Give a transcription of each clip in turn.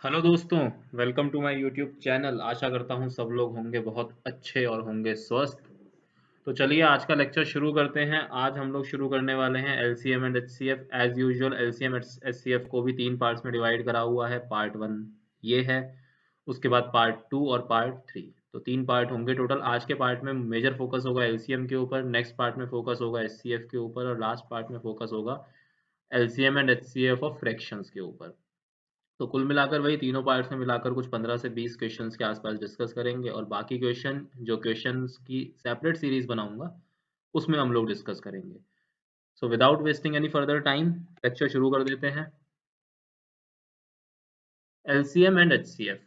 Hello दोस्तों, welcome to my YouTube channel. आशा करता हूँ सब लोग होंगे बहुत अच्छे और होंगे स्वस्थ। तो चलिए आज का लेक्चर शुरू करते हैं। आज हम लोग शुरू करने वाले हैं LCM and HCF. As usual LCM HCF को भी तीन पार्ट्स में डिवाइड करा हुआ है। पार्ट वन ये है, उसके बाद पार्ट टू और पार्ट थ्री। तो तीन पार्ट होंगे टोटल। आज के पार्ट में मेजर फोकस होगा एलसीएम के ऊपर, नेक्स्ट पार्ट में फोकस होगा एचसीएफ के ऊपर और लास्ट पार्ट में फोकस होगा LCM and HCF of fractions के ऊपर। तो कुल मिलाकर वही तीनों पार्ट्स में मिलाकर कुछ 15 से 20 क्वेश्चंस के आसपास डिस्कस करेंगे और बाकी क्वेश्चन जो क्वेश्चंस की सेपरेट सीरीज बनाऊंगा उसमें हम लोग डिस्कस करेंगे। So without wasting any further time lecture शुरू कर देते हैं। LCM and HCF.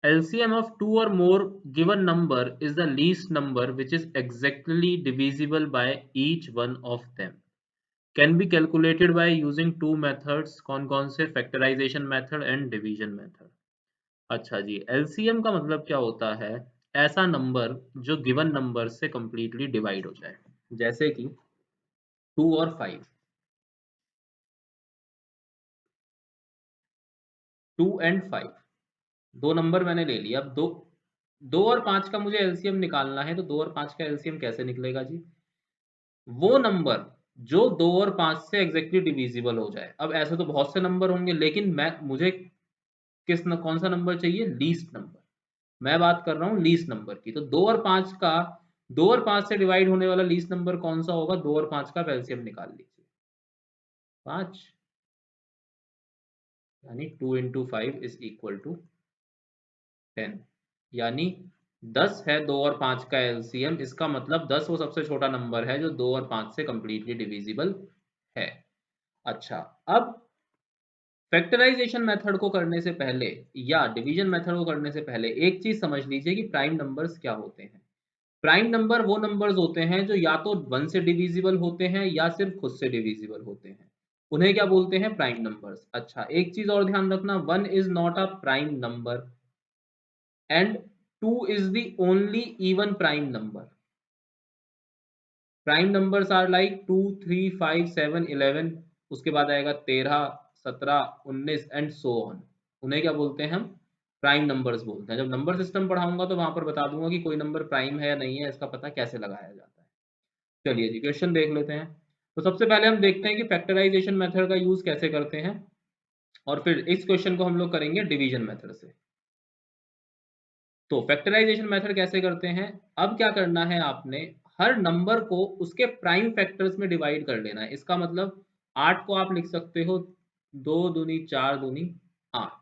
LCM of two or more given number is the least number which is exactly divisible by each one of them. Can be calculated by using two methods, कौन कौन से, factorization method and division method. अच्छा जी, LCM का मतलब क्या होता है? ऐसा नंबर जो गिवन नंबर से कंप्लीटली डिवाइड हो जाए। जैसे कि 2 और 5, 2 एंड 5, दो नंबर मैंने ले लिया। अब दो दो और 5 का मुझे एलसीएम निकालना है, तो 2 और 5 का एलसीएम कैसे निकलेगा जी? वो नंबर जो 2 और 5 से एग्जैक्टली डिविजिबल हो जाए। अब ऐसे तो बहुत से नंबर होंगे, लेकिन मुझे कौन सा नंबर चाहिए? Least number. मैं बात कर रहा हूँ लीस्ट नंबर की। तो 2 और 5 से डिवाइड होने वाला लीस्ट नंबर कौन सा होगा? 2 और 5 का एलसीएम निकाल लीजिए। 5, यानी 2 इंटू 5 इज इक्वल टू 10, यानी 10 है 2 और 5 का एलसीएम। इसका मतलब 10 वो सबसे छोटा नंबर है जो 2 और 5 से कंप्लीटली डिविजिबल है। अच्छा, अब फैक्टराइजेशन मेथड को करने से पहले या डिवीजन मेथड को करने से पहले एक चीज समझ लीजिए कि प्राइम नंबर्स क्या होते हैं। प्राइम नंबर वो नंबर्स होते हैं जो या तो 1 से डिविजिबल होते हैं या सिर्फ खुद से डिविजिबल होते हैं। उन्हें क्या बोलते हैं? Prime numbers. अच्छा, एक चीज और ध्यान रखना, 1 is not a prime number and 2 is the only even prime number. Prime numbers are like 2, 3, 5, 7, 11, उसके बाद आएगा 13, 17, 19 एंड सो ऑन। उन्हें क्या बोलते हैं? हम प्राइम नंबर्स बोलते हैं। जब नंबर सिस्टम पढ़ाऊंगा तो वहां पर बता दूंगा कि कोई नंबर प्राइम है या नहीं है, इसका पता कैसे लगाया जाता है। चलिए जी, क्वेश्चन देख लेते हैं। तो सबसे पहले हम देखते हैं कि फैक्टराइजेशन मेथड का यूज कैसे करते हैं, और फिर इस क्वेश्चन को हम लोग करेंगे डिवीजन मेथड से। तो फैक्टराइजेशन मेथड कैसे करते हैं? अब क्या करना है आपने, हर नंबर को उसके प्राइम फैक्टर्स में डिवाइड कर लेना है। इसका मतलब 8 को आप लिख सकते हो 2 दूनी 4 दूनी 8।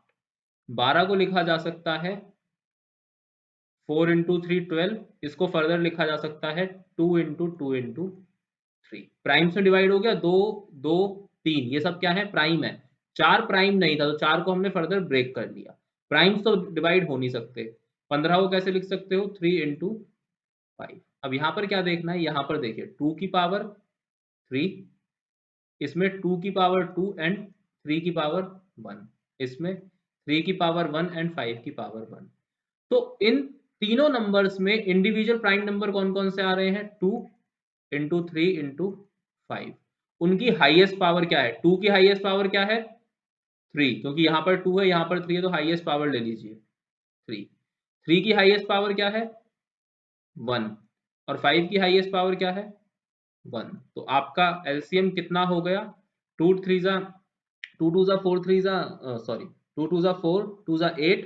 12 को लिखा जा सकता है 4 इंटू 3 12। इसको फर्दर लिखा जा सकता है 2 इंटू 2 इंटू 3। प्राइम से डिवाइड हो गया। 2, 2, 3, ये सब क्या है? प्राइम है। 4 प्राइम नहीं था तो 4 को हमने फर्दर ब्रेक कर लिया। प्राइम्स तो डिवाइड हो नहीं सकते। 15 को कैसे लिख सकते हो? 3 इंटू 5। अब यहाँ पर क्या देखना है? यहाँ पर देखिए 2 की पावर 3, इसमें 2 की पावर 2 एंड 3 की पावर 1, इसमें 3 की पावर 1 एंड 5 की पावर 1। तो इन तीनों नंबर्स में इंडिविजुअल प्राइम नंबर कौन कौन से आ रहे हैं? 2 इंटू 3 इंटू 5। उनकी हाईएस्ट पावर क्या है? 2 की हाईएस्ट पावर क्या है? 3, क्योंकि यहाँ पर 2 है यहाँ पर 3 है, तो हाईएस्ट पावर ले लीजिए 3। 3 की हाईएस्ट पावर क्या है? 1। और 5 की हाईएस्ट पावर क्या है? 1। तो आपका एलसीएम कितना हो गया? 2 3 जा 2 2 जा 4 3 जा सॉरी 2 2 जा 4 2 जा 8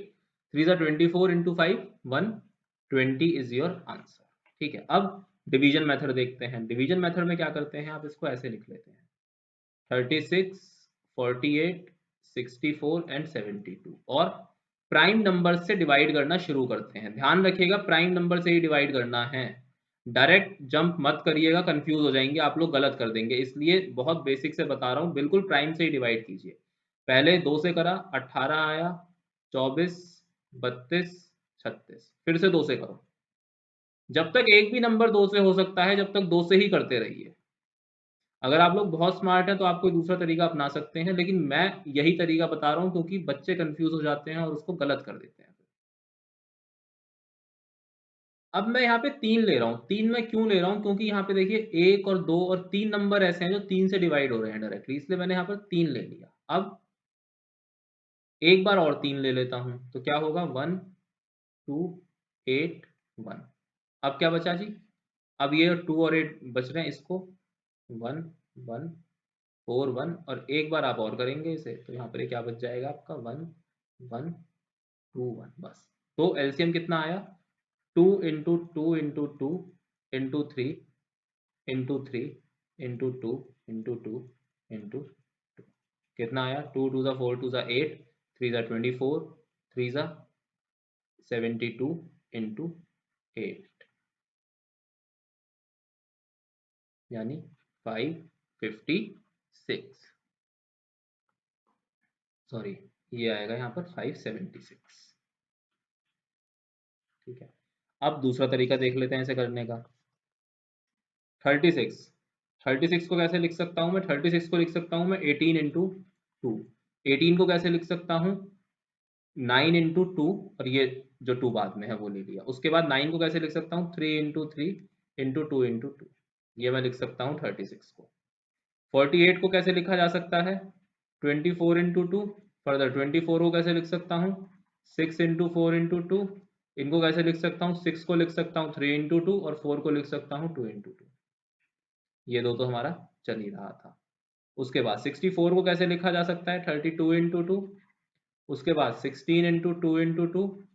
3 जा 24 इंटू 5 120 इज योर आंसर। ठीक है, अब डिवीजन मेथड देखते हैं। डिवीजन मेथड में क्या करते हैं? आप इसको ऐसे लिख लेते हैं 36, 48, 64 एंड 72, और प्राइम नंबर से डिवाइड करना शुरू करते हैं। ध्यान रखिएगा प्राइम नंबर से ही डिवाइड करना है। डायरेक्ट जंप मत करिएगा, कंफ्यूज हो जाएंगे आप लोग, गलत कर देंगे। इसलिए बहुत बेसिक से बता रहा हूँ, बिल्कुल प्राइम से ही डिवाइड कीजिए। पहले 2 से करा 18 आया, 24, 32, 36, फिर से 2 से करो। जब तक एक भी नंबर 2 से हो सकता है जब तक 2 से ही करते रहिए। अगर आप लोग बहुत स्मार्ट हैं तो आप कोई दूसरा तरीका अपना सकते हैं, लेकिन मैं यही तरीका बता रहा हूँ क्योंकि बच्चे कंफ्यूज हो जाते हैं और उसको गलत कर देते हैं। अब मैं यहाँ पे 3 ले रहा हूँ। 3 मैं क्यों ले रहा हूँ? क्योंकि यहाँ पे देखिए 1 और 2 और 3 नंबर ऐसे हैं जो 3 से डिवाइड हो रहे हैं डायरेक्टली, इसलिए मैंने यहाँ पर 3 ले लिया। अब एक बार और 3 ले लेता हूं तो क्या होगा 1 2 8 1। अब क्या बचा जी, अब ये 2 और 8 बच रहे हैं, इसको 1 1 4 1 और एक बार आप और करेंगे इसे तो यहाँ पर ये क्या बच जाएगा आपका 1 1 2 1 बस। तो एलसीएम कितना आया 2 into 2 into 2 into 3 into 3 into 2 into 2 into 2 कितना आया 2 2 4 2 8 3 24 3 72 इंटू 8 यानी 556 सॉरी ये आएगा यहाँ पर 576। ठीक है, अब दूसरा तरीका देख लेते हैं इसे करने का। 36 36 को कैसे लिख सकता हूँ मैं, 36 को लिख सकता हूँ मैं 18 इंटू 2। 18 को कैसे लिख सकता हूँ 9 इंटू 2 और ये जो 2 बाद में है वो ले लिया। उसके बाद 9 को कैसे लिख सकता हूँ 3 इंटू 3 इंटू 2 इंटू 2, ये मैं लिख सकता हूँ 36 को। 48 को कैसे लिखा जा सकता है 24 इंटू 2। फर्दर 24 को कैसे लिख सकता हूँ 6 इंटू 4 इंटू 2। इनको कैसे लिख सकता हूँ 6 को लिख सकता हूँ 3 इंटू 2 और 4 को लिख सकता हूँ 2 इंटू 2। ये दो तो हमारा चल ही रहा था। उसके बाद 64 को कैसे लिखा जा सकता है 32 इंटू 2। उसके बाद 16 इंटू 2 इंटू 2।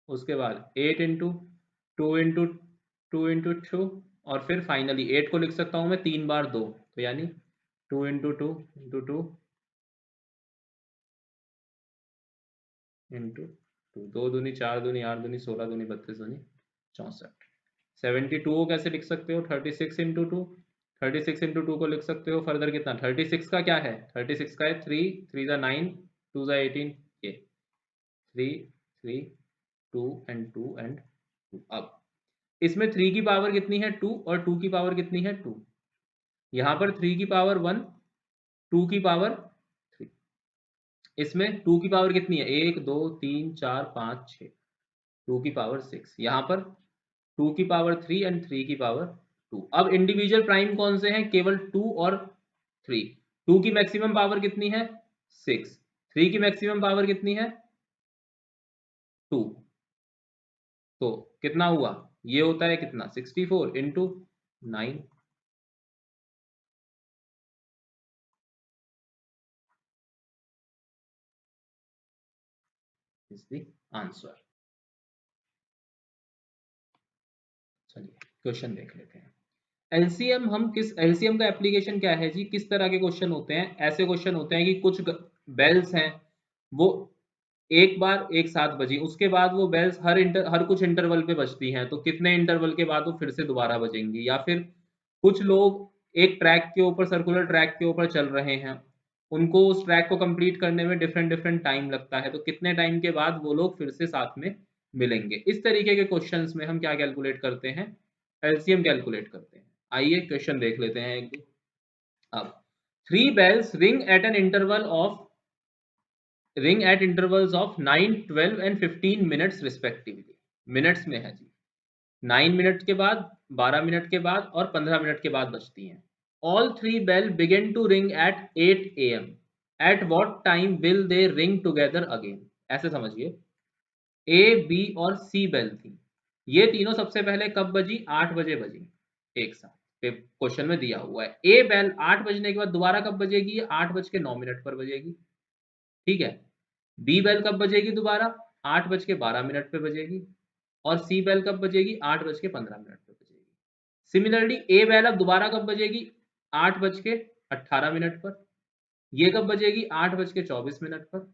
उसके बाद 8 इंटू 2 इंटू 2 इंटू 2 और फिर फाइनली 8 को लिख सकता हूँ मैं 3 बार 2 तो यानी 2 इंटू 2 इंटू 2 इंटू 2। 2 दूनी 4 दूनी 8 दूनी 16 दूनी 32 दूनी 64। 72 को कैसे लिख सकते हो 36 इंटू 2। 36 इंटू 2 को लिख सकते हो फर्दर कितना 36 का क्या है 36 का है 3 3 ज़ा 9 2 ज़ा 18 ये 3 3 2 एंड 2 एंड 2। अब इसमें 3 की पावर कितनी है 2 और 2 की पावर कितनी है 2। यहाँ पर 3 की पावर 1 2 की पावर 3। इसमें 2 की पावर कितनी है 1 2 3 4 5 6 2 की पावर 6। यहाँ पर 2 की पावर 3 एंड 3 की पावर 2। अब इंडिविजुअल प्राइम कौन से हैं केवल 2 और 3। 2 की मैक्सिमम पावर कितनी है 6। 3 की मैक्सिमम पावर कितनी है 2। तो कितना हुआ ये होता है कितना 64 इंटू 9 इज द आंसर। चलिए क्वेश्चन देख लेते हैं। एलसीएम हम किस एलसीएम का एप्लीकेशन क्या है जी, किस तरह के क्वेश्चन होते हैं। ऐसे क्वेश्चन होते हैं कि कुछ बेल्स हैं वो एक बार एक साथ बजी, उसके बाद वो बेल्स हर कुछ इंटरवल पे बजती हैं, तो कितने इंटरवल के बाद वो फिर से दोबारा बजेंगी। या फिर कुछ लोग एक ट्रैक के ऊपर सर्कुलर ट्रैक के ऊपर चल रहे हैं, उनको उस ट्रैक को कंप्लीट करने में डिफरेंट डिफरेंट टाइम लगता है, तो कितने टाइम के बाद वो लोग फिर से साथ में मिलेंगे। इस तरीके के क्वेश्चंस में हम क्या कैलकुलेट करते हैं एलसीएम कैलकुलेट करते हैं। आइए क्वेश्चन देख लेते हैं एक दो। अब 3 bells ring at intervals of 9 12 and 15 minutes respectively। Minutes में है जी, 9 मिनट के बाद 12 मिनट के बाद और 15 मिनट के बाद बजती हैं। All 3 bell begin to ring at 8 am। At what time will they ring together again। ऐसे समझिए ए बी और सी बेल थी, ये तीनों सबसे पहले कब बजी 8 बजे बजी एक साथ। क्वेश्चन में दिया हुआ है ए बेल 8 बजने के बाद दोबारा कब बजेगी 8:09 पर बजेगी। ठीक है, बी बेल कब बजेगी दोबारा 8:12 पे बजेगी और सी बेल कब बजेगी 8:15 पे बजेगी। सिमिलरली ए बेल अब दोबारा कब बजेगी 8:18 पर, ये कब बजेगी 8:24 पर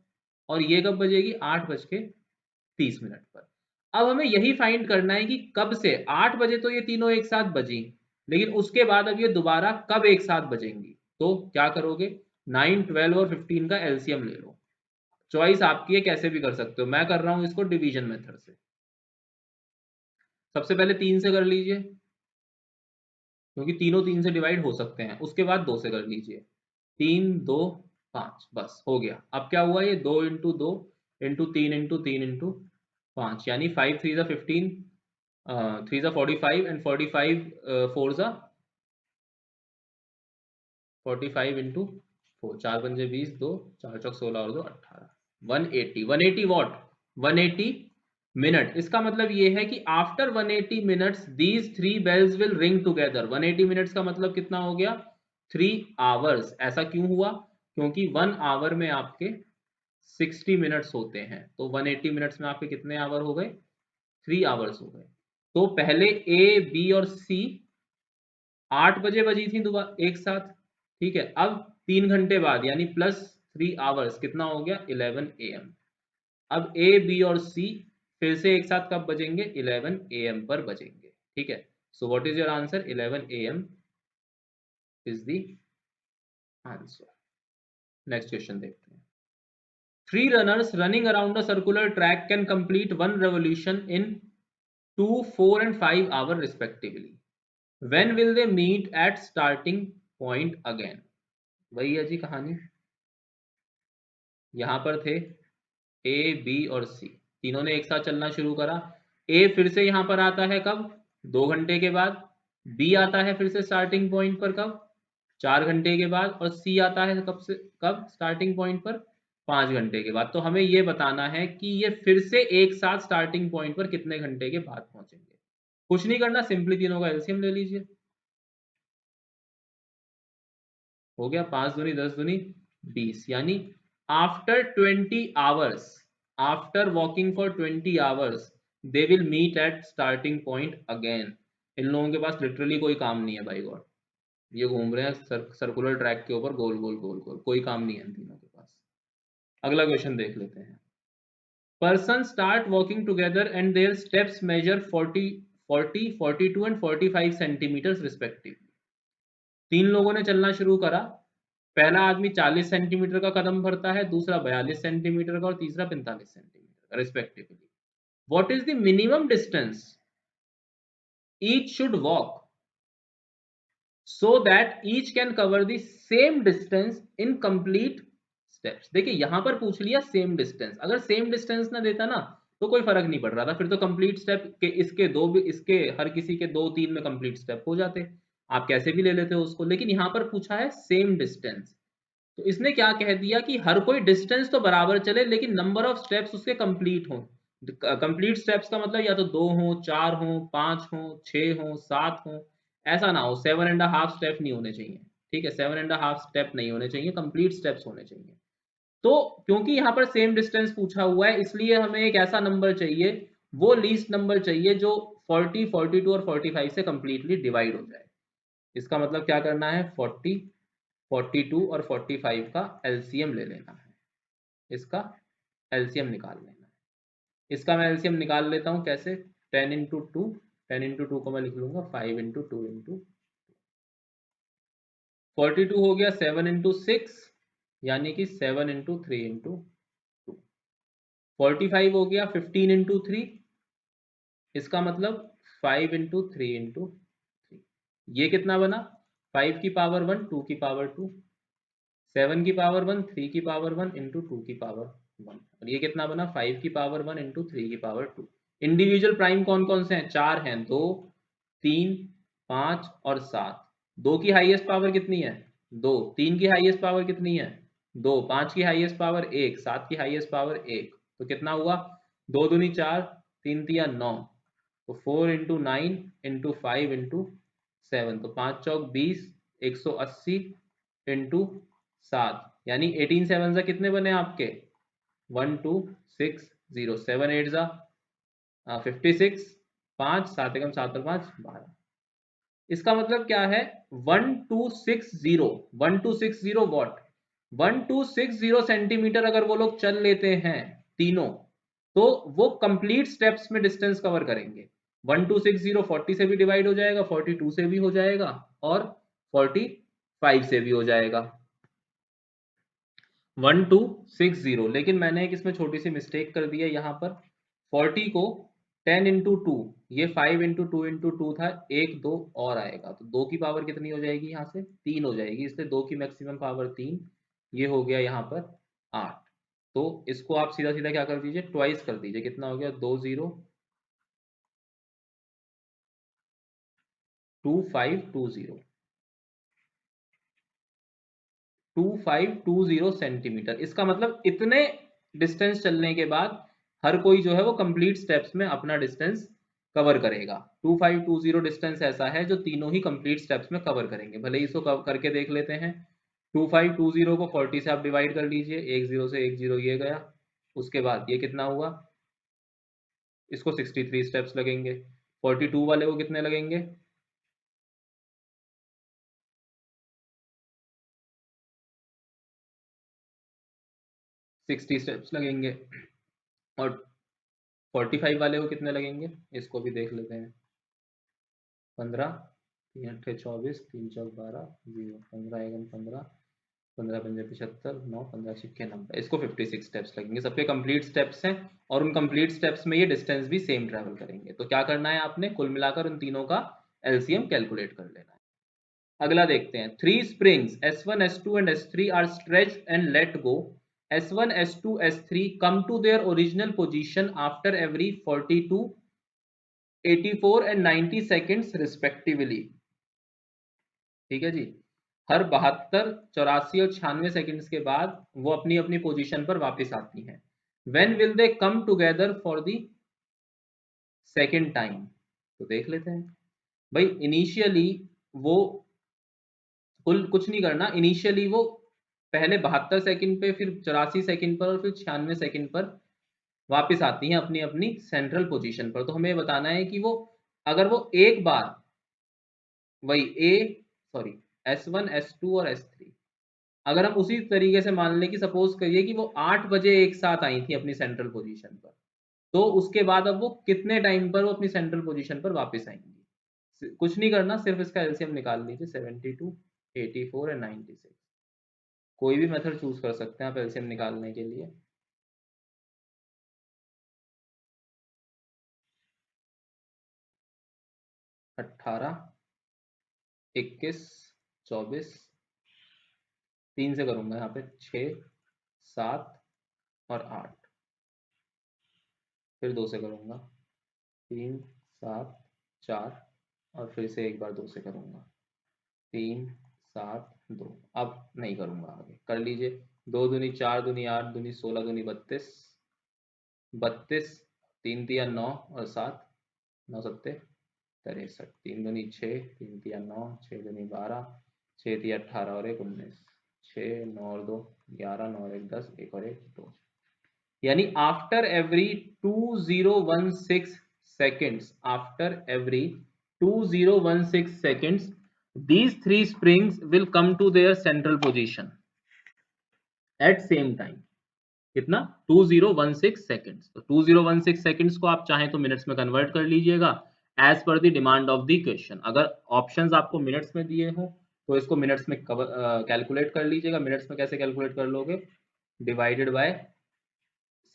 और ये कब बजेगी 8:30 पर। अब हमें यही फाइंड करना है कि कब से 8 बजे तो ये तीनों एक साथ बजी, लेकिन उसके बाद अब ये दोबारा कब एक साथ बजेंगी। तो क्या करोगे 9 12 और 15 का एलसीएम ले लो। चॉइस आपकी है, कैसे भी कर सकते हो, मैं कर रहा हूं इसको डिवीजन मेथड से। सबसे पहले 3 से कर लीजिए क्योंकि तीनों 3 से डिवाइड हो सकते हैं, उसके बाद 2 से कर लीजिए 3 2 5 बस हो गया। अब क्या हुआ ये 2 इंटू 2 इंटू 3 इंटू 3 इंटू 5 यानी 5 3 15 3 45 एंड 45 4 45 इंटू 4 4 पंजे 20 2 4 चौक 16 और 2 18। 180 वॉट, 180 मिनट। इसका मतलब ये है कि after 180 minutes these 3 bells will ring together. 180 minutes का मतलब कितना हो गया? 3 आवर्स। ऐसा क्यों हुआ? क्योंकि 1 आवर में आपके 60 मिनट्स होते हैं, तो 180 मिनट्स में आपके कितने आवर हो गए? 3 आवर्स हो गए। तो पहले ए, बी और सी 8 बजे बजी थी दोबारा एक साथ, ठीक है। अब 3 घंटे बाद यानी प्लस 3 आवर्स कितना हो गया? 11 AM। अब ए, बी और सी फिर से एक साथ कब बजेंगे? 11 AM पर बजेंगे, ठीक है। So what is your answer? 11 AM is the answer. Next question देखते हैं। 3 runners running around a circular track can complete 1 revolution in 2, 4 and 5 hours respectively. When will they meet at starting point again? वही है जी कहानी। यहां पर थे ए, B और सी, तीनों ने एक साथ चलना शुरू करा। ए फिर से यहां पर आता है कब? 2 घंटे के बाद। बी आता है फिर से स्टार्टिंग पॉइंट पर कब? 4 घंटे के बाद। और सी आता है कब से कब स्टार्टिंग पॉइंट पर? 5 घंटे के बाद। तो हमें ये बताना है कि ये फिर से एक साथ स्टार्टिंग पॉइंट पर कितने घंटे के बाद पहुंचेंगे। कुछ नहीं करना, सिंपली तीनों का एलसीएम ले लीजिए। हो गया 5 दूनी 10 दूनी 20, यानी after 20 hours, after walking for 20 hours they will meet at starting point again. इन लोगों के पास लिटरली कोई काम नहीं है भाई गॉड, ये घूम रहे हैं सर्कुलर ट्रैक के ऊपर गोल गोल गोल गोल, कोई काम नहीं है इन तीनों के पास। अगला क्वेश्चन देख लेते हैं। Person start walking together and their steps measure 42 and 45 centimetre respectively. 3 लोगों ने चलना शुरू करा। पहला आदमी 40 सेंटीमीटर का कदम भरता है, दूसरा 42 सेंटीमीटर का और तीसरा 45 सेंटीमीटर का respectively. What is the minimum distance each should walk so that each can cover the same distance in complete steps? देखिए यहां पर पूछ लिया सेम डिस्टेंस, अगर सेम डिस्टेंस ना देता ना तो कोई फर्क नहीं पड़ रहा था, फिर तो कंप्लीट स्टेप के इसके दो भी, इसके हर किसी के 2-3 में कंप्लीट स्टेप हो जाते, आप कैसे भी ले लेते हो उसको। लेकिन यहां पर पूछा है सेम डिस्टेंस, तो इसने क्या कह दिया कि हर कोई डिस्टेंस तो बराबर चले लेकिन नंबर ऑफ स्टेप्स उसके कंप्लीट हो। कंप्लीट स्टेप्स का मतलब या तो 2 हो, 4 हो, 5 हो, 6 हो, 7 हो, ऐसा ना हो 7.5 स्टेप नहीं होने चाहिए, ठीक है। 7.5 स्टेप नहीं होने चाहिए, कंप्लीट स्टेप्स होने चाहिए। तो क्योंकि यहाँ पर सेम डिस्टेंस पूछा हुआ है इसलिए हमें एक ऐसा नंबर चाहिए, वो लीस्ट नंबर चाहिए जो 40, 42 और 45 से कंप्लीटली डिवाइड हो जाए। इसका मतलब क्या करना है? 40, 42 और 45 का एलसीएम ले लेना है, इसका एलसीएम निकाल लेना है। इसका मैं एलसीएम निकाल लेता हूँ कैसे? 10 इंटू टू, 10 इंटू टू को मैं लिख लूंगा 5 इंटू टू इंटू 42 हो गया 7 इंटू 6 यानी कि 7 इंटू 3 इंटू 2। 45 हो गया 15 इंटू 3, इसका मतलब 5 इंटू 3 इंटू 3। ये कितना बना? 5 की पावर 1, 2 की पावर 2, 7 की पावर 1, 3 की पावर 1 इंटू 2 की पावर 1। और ये कितना बना? 5 की पावर 1 इंटू 3 की पावर 2। इंडिविजुअल प्राइम कौन कौन से हैं? 4 हैं, 2, 3, 5 और 7। 2 की हाईएस्ट पावर कितनी है? 2। 3 की हाईएस्ट पावर कितनी है? 2। 5 की हाईएस्ट पावर 1, 7 की हाईएस्ट पावर 1। तो कितना हुआ? 2 दूनी 4, 3 तिया 9, तो 4 इंटू 9 इंटू 5 इंटू 7, तो 5 चौक 20, 180 इंटू 7, यानी 18 7 से कितने बने आपके? 1260, 7 8 जा 56, 5 7 एकम 7 और 5 12। इसका मतलब क्या है? 1260, 1260 वॉट, 1260 सेंटीमीटर अगर वो लोग चल लेते हैं तीनों, तो वो कंप्लीट स्टेप्स में डिस्टेंस कवर करेंगे। 1260 40 से भी डिवाइड हो जाएगा, 42 से भी हो जाएगा और 45 से भी हो जाएगा। 1260, लेकिन मैंने एक इसमें छोटी सी मिस्टेक कर दी है यहाँ पर। 40 को 10 इंटू टू, ये 5 इंटू टू इंटू टू था, एक 2 और आएगा तो 2 की पावर कितनी हो जाएगी? यहाँ से 3 हो जाएगी, इसलिए 2 की मैक्सिमम पावर 3, ये हो गया यहाँ पर 8। तो इसको आप सीधा सीधा क्या कर दीजिए? ट्वाइस कर दीजिए, कितना हो गया? 2 0 2520, 2520 सेंटीमीटर। इसका मतलब इतने डिस्टेंस चलने के बाद हर कोई जो है वो कंप्लीट स्टेप्स में अपना डिस्टेंस कवर करेगा। 2520 डिस्टेंस ऐसा है जो तीनों ही कंप्लीट स्टेप्स में कवर करेंगे। भले ही इसको करके देख लेते हैं। 2520 को 40 से आप डिवाइड कर लीजिए, एक जीरो से एक जीरो ये गया, उसके बाद ये कितना हुआ, इसको 63 स्टेप्स लगेंगे। 42 वाले को कितने लगेंगे, 60 स्टेप्स लगेंगे। और 45 वाले को कितने लगेंगे, इसको भी देख लेते हैं। 15, 3 अट्ठे 24, 3 चौक 12, 0, 15 एकम 15, 15 पंजे 75, 9 15 छिक्के 90, इसको 56 स्टेप्स लगेंगे। सबके कंप्लीट स्टेप्स हैं और उन कंप्लीट स्टेप्स में ये डिस्टेंस भी सेम ट्रैवल करेंगे। तो क्या करना है आपने, कुल मिलाकर उन तीनों का एलसीएम कैलकुलेट कर लेना है। अगला देखते हैं, 3 springs S1, S2 and S3 are stretched and let go. S1, S2, S3 come to their original position after every 42, 84 and 90 seconds respectively. ठीक है जी। हर 72, 84 और 96 सेकंड्स के बाद वो अपनी अपनी पोजीशन पर वापस आती हैं। When will they come together for the second time? तो देख लेते हैं भाई। इनिशियली वो कुछ नहीं करना, इनिशियली वो पहले 72 सेकंड पे, फिर 84 सेकंड पर और फिर 96 सेकंड पर वापस आती हैं अपनी अपनी सेंट्रल पोजीशन पर। तो हमें बताना है कि वो अगर वो एक बार वही S1, S2 और S3 अगर हम उसी तरीके से मान लें कि सपोज करिए कि वो 8 बजे एक साथ आई थी अपनी सेंट्रल पोजीशन पर, तो उसके बाद अब वो कितने टाइम पर वो अपनी सेंट्रल पोजीशन पर वापस आएंगी। कुछ नहीं करना, सिर्फ इसका एलसीएम निकाल लीजिए। 72, 84 एंड 96, कोई भी मेथड चूज कर सकते हैं आप एलसीएम निकालने के लिए। 18, 21, 24, 3 से करूंगा यहाँ पे, 6, 7 और 8, फिर 2 से करूंगा, 3, 7, 4 और फिर से एक बार 2 से करूंगा, 3, 7, 2। अब नहीं करूंगा, आगे कर लीजिए। 2 दूनी 4, दूनी 8, दूनी 16, दूनी 32, 32, 3 तिया 9 और 7, 9 सत्ते 63, 3 दूनी 6, 3 तिया 9, 6 दूनी 12, 6 तिया 18 और 1 19, 6, 9 और 2 11, 9 और 1 10, 1 और 1 2। यानी after every 2016 seconds, after every 2016 seconds, these three springs will come to their central position at same time. कितना, 2016 seconds। तो 2016 seconds को आप चाहें तो मिनट्स में कन्वर्ट कर लीजिएगा as per the demand of the question. अगर ऑप्शंस आपको मिनट्स में दिए हो तो इसको मिनट्स में कैलकुलेट कर लीजिएगा। मिनट्स में कैसे कैलकुलेट कर लोगे, डिवाइडेड बाय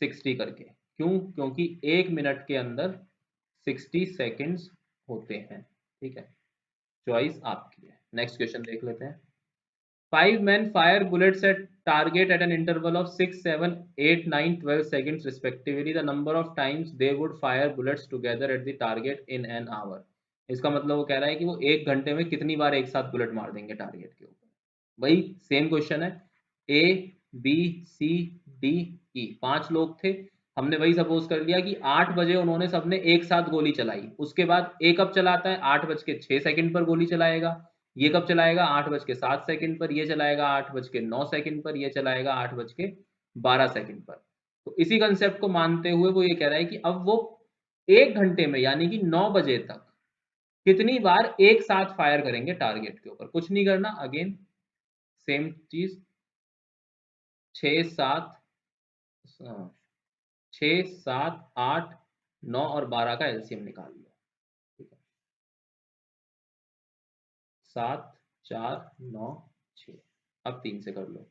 60 करके। क्यों, क्योंकि एक मिनट के अंदर 60 सेकेंड्स होते हैं। ठीक है, चॉइस आपकी है। नेक्स्ट क्वेश्चन देख लेते हैं। 5 men fire bullets at target at an interval of 6, 7, 8, 9, 12 seconds respectively. The number of times they would fire bullets together at the target in an hour. इसका मतलब वो कह रहा है कि वो एक घंटे में कितनी बार एक साथ बुलेट मार देंगे टारगेट के ऊपर। वही सेम क्वेश्चन है। A B C D E 5 लोग थे। हमने वही सपोज कर लिया कि 8 बजे उन्होंने सबने एक साथ गोली चलाई। उसके बाद ए कब चलाता है, 8:06 पर गोली चलाएगा। ये कब चलाएगा, 8:07 पर। ये चलाएगा 8:09 पर। ये चलाएगा 8:12 पर। तो इसी कंसेप्ट को मानते हुए वो ये कह रहा है कि अब वो एक घंटे में यानी कि 9 बजे तक कितनी बार एक साथ फायर करेंगे टारगेट के ऊपर। कुछ नहीं करना, अगेन सेम चीज, 6, 7, 6, 7, 8, 9 और 12 का एलसीएम निकाल लो। ठीक है, 7, 4, 9, 6। अब 3 से कर लो,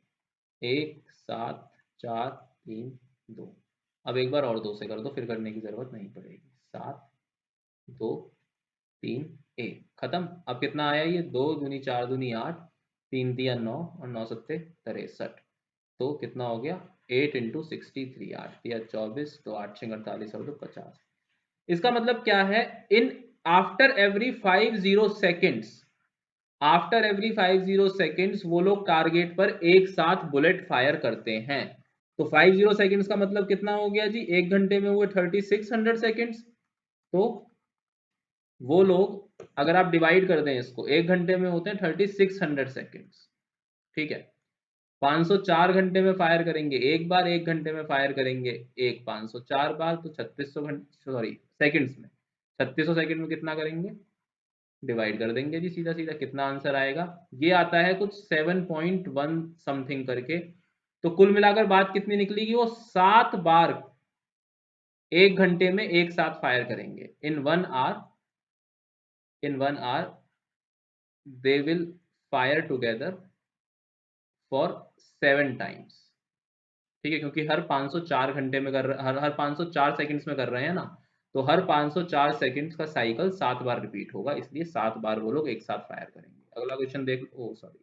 1, 7, 4, 3, 2। अब एक बार और 2 से कर दो, फिर करने की जरूरत नहीं पड़ेगी। 7, 2, 3, 1, खत्म। अब कितना आया ये, 2 दूनी 4 दूनी 8, 3 तिया 9 और 9 सत्ते 63। तो कितना हो गया, 8 × 63, 8 तिया 24, तो 8 6 48 और 2 50। इसका मतलब क्या है, in after every 50 seconds, after every 50 seconds वो लोग टारगेट पर एक साथ बुलेट फायर करते हैं। तो 50 सेकेंड्स का मतलब कितना हो गया जी, 1 घंटे में हुए 3600 सेकेंड्स। तो वो लोग अगर आप डिवाइड कर दें इसको, 1 घंटे में होते हैं 3600 सेकेंड्स, ठीक है। 504 घंटे में फायर करेंगे एक बार, 1 घंटे में फायर करेंगे एक 504 बार, तो 3600 घंटे, सॉरी सेकंड्स में, 3600 सेकंड में कितना करेंगे, डिवाइड कर देंगे जी सीधा सीधा। कितना आंसर आएगा, ये आता है कुछ 7.1 समथिंग करके। तो कुल मिलाकर बात कितनी निकली कि वो 7 बार 1 घंटे में एक साथ फायर करेंगे। In 1 hour, in 1 hour they will fire together for 7 times, ठीक है, क्योंकि हर 504 घंटे में कर हर 504 सेकंड्स में कर रहे हैं ना, तो हर 504 सेकंड्स का साइकिल 7 बार रिपीट होगा, इसलिए 7 बार वो लोग एक साथ फायर करेंगे। अगला क्वेश्चन देख, ओ सॉरी,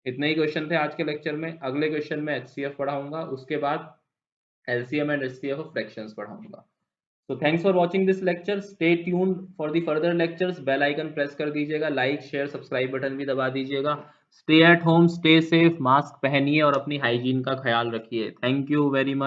इतने ही क्वेश्चन थे आज के लेक्चर में। अगले क्वेश्चन में एचसीएफ पढ़ाऊंगा, उसके बाद LCM and HCF of fractions पढ़ाऊंगा। So thanks for watching this lecture. Stay tuned for the further lectures. Bell icon press कर दीजिएगा, लाइक शेयर सब्सक्राइब बटन भी दबा दीजिएगा। Stay at home, stay safe, mask पहनिए और अपनी हाइजीन का ख्याल रखिए। Thank you very much.